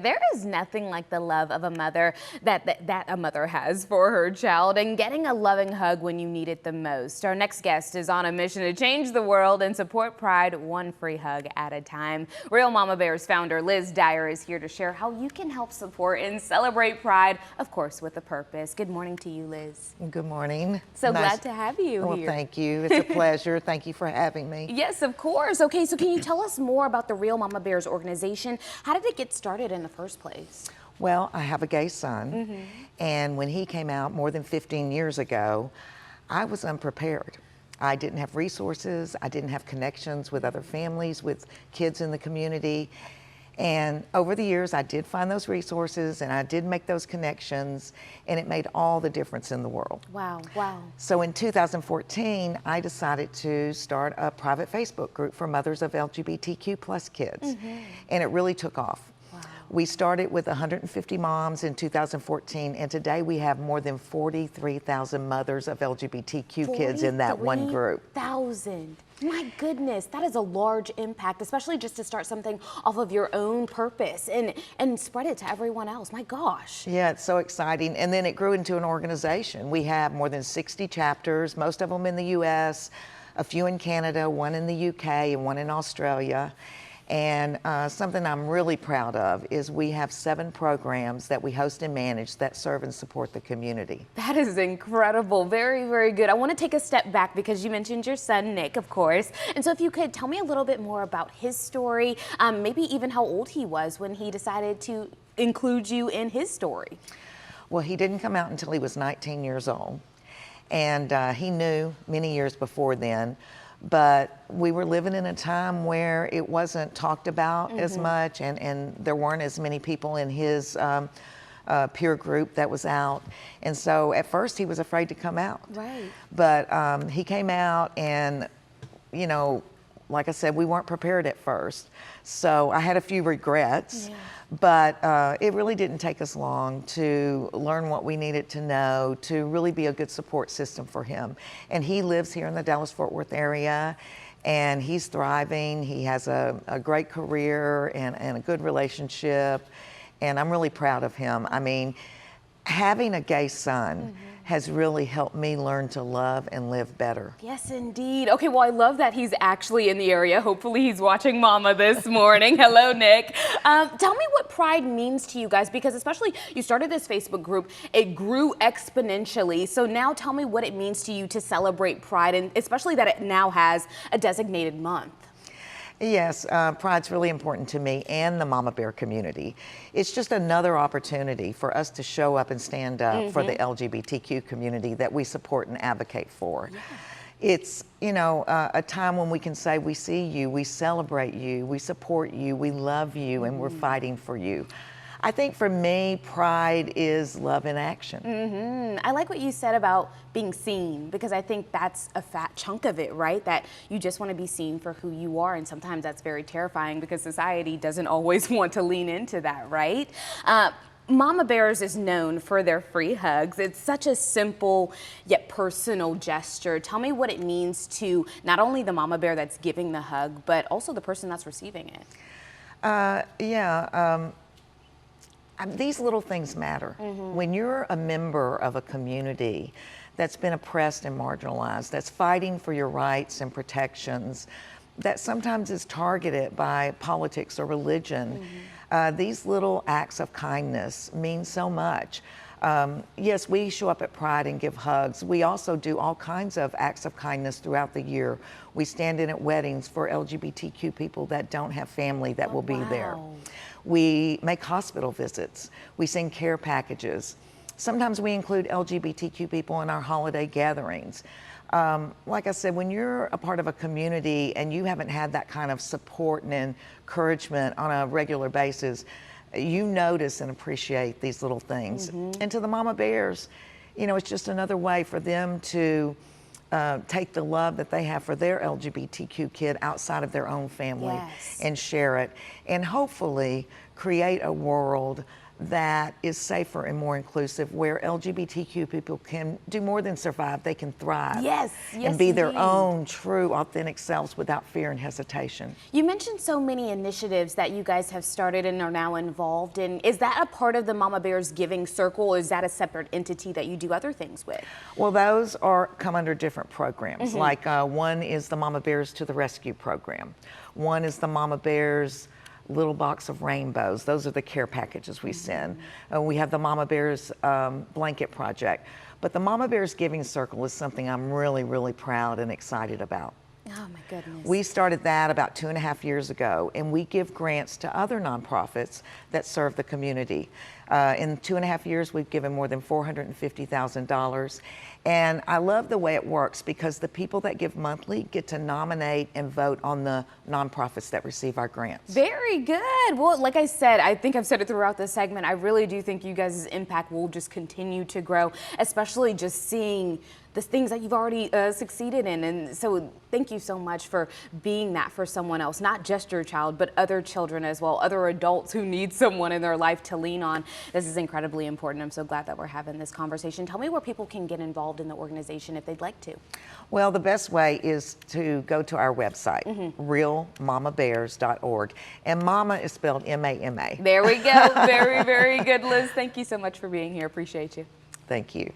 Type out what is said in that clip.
There is nothing like the love of a mother that a mother has for her child and getting a loving hug when you need it the most. Our next guest is on a mission to change the world and support Pride one free hug at a time. Real Mama Bears founder Liz Dyer is here to share how you can help support and celebrate Pride, of course, with a purpose. Good morning to you, Liz. Good morning. So glad to have you here. Thank you. It's a pleasure. Thank you for having me. Yes, of course. Okay, so can you tell us more about the Real Mama Bears organization? How did it get started in the first place? Well, I have a gay son, and when he came out more than 15 years ago, I was unprepared. I didn't have resources, I didn't have connections with other families, with kids in the community, and over the years I did find those resources and I did make those connections, and it made all the difference in the world. Wow, wow. So in 2014, I decided to start a private Facebook group for mothers of LGBTQ plus kids, and it really took off. We started with 150 moms in 2014, and today we have more than 43,000 mothers of LGBTQ kids in that one group. 43,000. My goodness, that is a large impact, especially just to start something off of your own purpose and spread it to everyone else. My gosh. Yeah, it's so exciting. And then it grew into an organization. We have more than 60 chapters, most of them in the US, a few in Canada, one in the UK, and one in Australia. And something I'm really proud of is we have 7 programs that we host and manage that serve and support the community. That is incredible. Very, very good. I want to take a step back because you mentioned your son, Nick, of course. And so if you could tell me a little bit more about his story, maybe even how old he was when he decided to include you in his story. Well, he didn't come out until he was 19 years old. And he knew many years before then. But we were living in a time where it wasn't talked about as much, and there weren't as many people in his peer group that was out. And so at first he was afraid to come out. Right. But he came out, and, you know, like I said, we weren't prepared at first. So I had a few regrets. Yeah. But it really didn't take us long to learn what we needed to know to really be a good support system for him. And he lives here in the Dallas-Fort Worth area, and he's thriving. He has a great career and a good relationship, and I'm really proud of him. I mean, having a gay son has really helped me learn to love and live better. Yes, indeed. Okay, well, I love that he's actually in the area. Hopefully he's watching Mama this morning. Hello, Nick. Tell me what Pride means to you guys, because especially you started this Facebook group, it grew exponentially. So now tell me what it means to you to celebrate Pride, and especially that it now has a designated month. Yes, Pride's really important to me and the Mama Bear community. It's just another opportunity for us to show up and stand up for the LGBTQ community that we support and advocate for. Yeah. It's, you know, a time when we can say we see you, we celebrate you, we support you, we love you, and we're fighting for you. I think for me, Pride is love in action. I like what you said about being seen, because I think that's a fat chunk of it, right? That you just want to be seen for who you are, and sometimes that's very terrifying because society doesn't always want to lean into that, right? Mama Bears is known for their free hugs. It's such a simple yet personal gesture. Tell me what it means to not only the Mama Bear that's giving the hug, but also the person that's receiving it. These little things matter. When you're a member of a community that's been oppressed and marginalized, that's fighting for your rights and protections, that sometimes is targeted by politics or religion, these little acts of kindness mean so much. Yes, we show up at Pride and give hugs. We also do all kinds of acts of kindness throughout the year. We stand in at weddings for LGBTQ people that don't have family that will be there. We make hospital visits. We send care packages. Sometimes we include LGBTQ people in our holiday gatherings. Like I said, when you're a part of a community and you haven't had that kind of support and encouragement on a regular basis, you notice and appreciate these little things. And to the Mama Bears, you know, it's just another way for them to take the love that they have for their LGBTQ kid outside of their own family and share it, and hopefully create a world that is safer and more inclusive, where LGBTQ people can do more than survive, they can thrive. Yes, yes, and be their indeed. own true, authentic selves without fear and hesitation. You mentioned so many initiatives that you guys have started and are now involved in. Is that a part of the Mama Bears Giving Circle, or is that a separate entity that you do other things with? Well, those come under different programs. Like one is the Mama Bears to the Rescue program. One is the Mama Bears Little Box of Rainbows. Those are the care packages we send. We have the Mama Bears Blanket Project. But the Mama Bears Giving Circle is something I'm really, really proud and excited about. Oh my goodness. We started that about 2.5 years ago, and we give grants to other nonprofits that serve the community. In 2.5 years, we've given more than $450,000. And I love the way it works, because the people that give monthly get to nominate and vote on the nonprofits that receive our grants. Very good. Well, like I said, I think I've said it throughout this segment, I really do think you guys' impact will just continue to grow, especially just seeing the things that you've already succeeded in. And so thank you so much for being that for someone else, not just your child, but other children as well, other adults who need someone in their life to lean on. This is incredibly important. I'm so glad that we're having this conversation. Tell me where people can get involved in the organization if they'd like to. Well, the best way is to go to our website, realmamabears.org. And mama is spelled M-A-M-A. There we go. Very, very good, Liz. Thank you so much for being here. Appreciate you. Thank you.